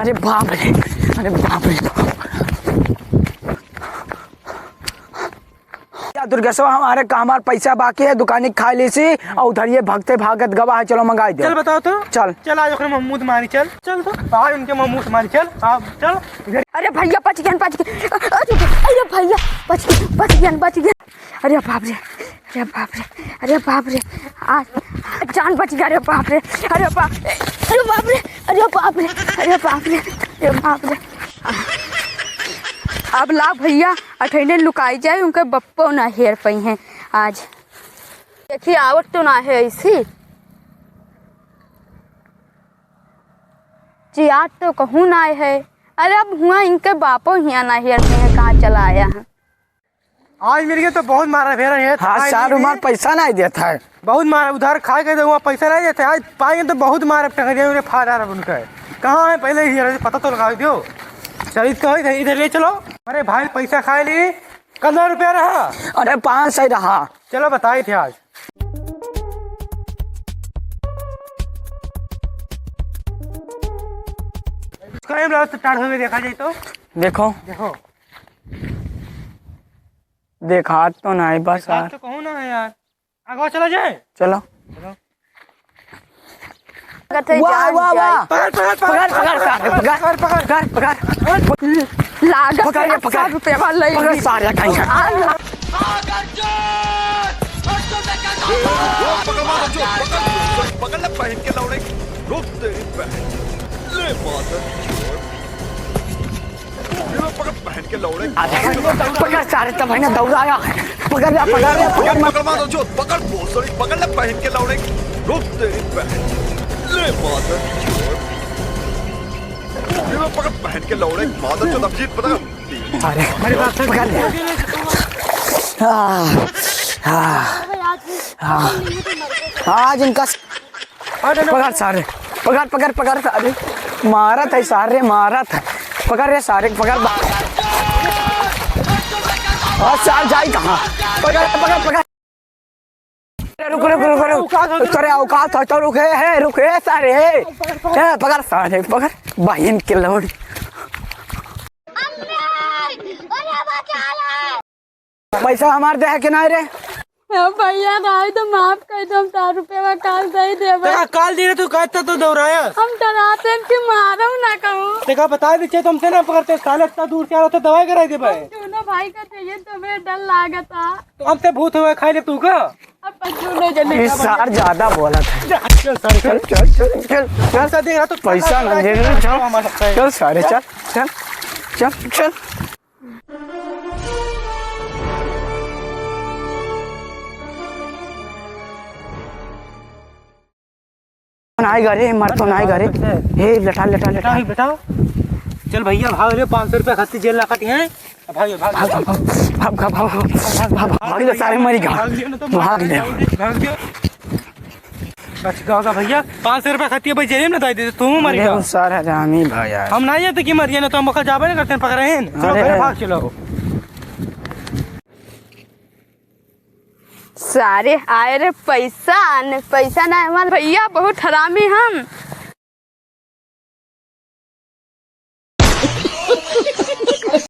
अरे बाप रे, अरे बाप रे। दुर्गेश्वर हमारे हमारे पैसा बाकी है, दुकानी खा ली सी और उधर ये भगते भागत गवा है। चलो मंगाई दे। चल बताओ तो। चल चल आज मम्मू तुम्हारी। चल चल तो आज उनके मम्मू तुम्हारी। चल आप चल। अरे भैया बच गया। अरे भैया बच गया। अरे बाप रे, अरे बाप रे, अरे बाप रे, आज जान बच गया। अरे बाप रे, अरे बाप रे, अरे बाप रे, अरे बाप रे, अरे बाप रे, अरे बाप रे। अब ला भैया अठैने लुकाई जाए, उनके बप्पो ना हेर पाई हैं आज। देखिए आवत तो ना है ऐसी जी, आज तो कहूँ ना है। अरे अब हुआ इनके बापो हिया ना हेर पाई हैं, कहाँ चला आया है। आज मेरे तो बहुत मारा फेरा है। हाँ सार उमार पैसा नहीं देता है, बहुत मारा उधार खा के वहाँ पैसा नहीं देते। आज पाएंगे तो बहुत मारा टंगे फाड़ा उनका। कहाँ है पहले ही पता तो लगा दो। चल तो इधर ले चलो। अरे भाई पैसा खा ली, कितना रुपया रहा? अरे 500 रहा। चलो बताए थे आज। स्टार्ट हो गए, देखा जाए तो। देखो देखो देखा तो नहीं बस यार। तो कहूँ ना यार, आगे चला जाए। चलो वाह वाह वाह, पकड़ पकड़ पकड़ पकड़ पकड़ पकड़ पकड़ लागत पकड़ पकड़ 100 रुपया वाला पकड़ सारे कहीं है। पकड़ ले पहन के लौड़े, रुक तेरी बहन ले मादर चोद। पकड़ पहन के लौड़े, पकड़ सारे तब है ना दौड़ाया। पकड़ पकड़ मादर चोद, पकड़ भोसड़ी, पकड़ ले पहन के लौड़े, रुक तेरी बहन ले मादर चोद। पकड़ पहन के लौड़े मादर चोद, अब जीत पता। अरे पकड़ ले। आज इनका पकड़ सारे, पकड़ पकड़ पकड़ सारे। मारा था सारे, मारा था। पकड़ रे सारे, पकड़। और सार जाई कहाँ? पकड़ पकड़ पकड़। रुक रुक रुक रुक, तेरे औकात है तो रुके सारे। पकड़ सारे, पकड़ बहन के लोड। पैसा हमारे दे है कि नहीं रे? भैया राय तो माफ कर दो, हम 4 रुपया में काल दे देबे। काल दे रहे तू कहता तो दौड़ाया। हम डराते कि मारो ना कहूँ। देखा बता दीजिए, तुमसे ना पकड़ते साले, इतना दूर से आ रहा तो दवाई कराई दे भाई। दोनों भाई का चाहिए तो मेरे डर लागता। तो हमसे भूत हुआ खाई ले तू का। अब पछूने जल्दी इस सार ज्यादा बोला था। चल सारे चल चल चल चल चल। चल देख रहा तो पैसा ना दे रहे, चल चल सारे, चल चल चल चल। नहीं करे मर तो नहीं करे। हे लटा लटा लटा बताओ। चल भैया भाग ले, 500 रुपया खाती जेल लाती है। भाग भाग भाग भाग भाग भाग भाग भाग ले सारे, मरी गा भाग ले। बच गया भैया, 500 रुपया खाती है भाई, जेल में ना दे तुम मर गया। सारा रामी भाई यार, हम नहीं जाते कि मर गया ना, तो हम मौका जाबे ना करते पकड़े हैं। चलो पहले भाग चलो। सारे आए रे पैसा ना हमारे भैया बहुत हरामी हम।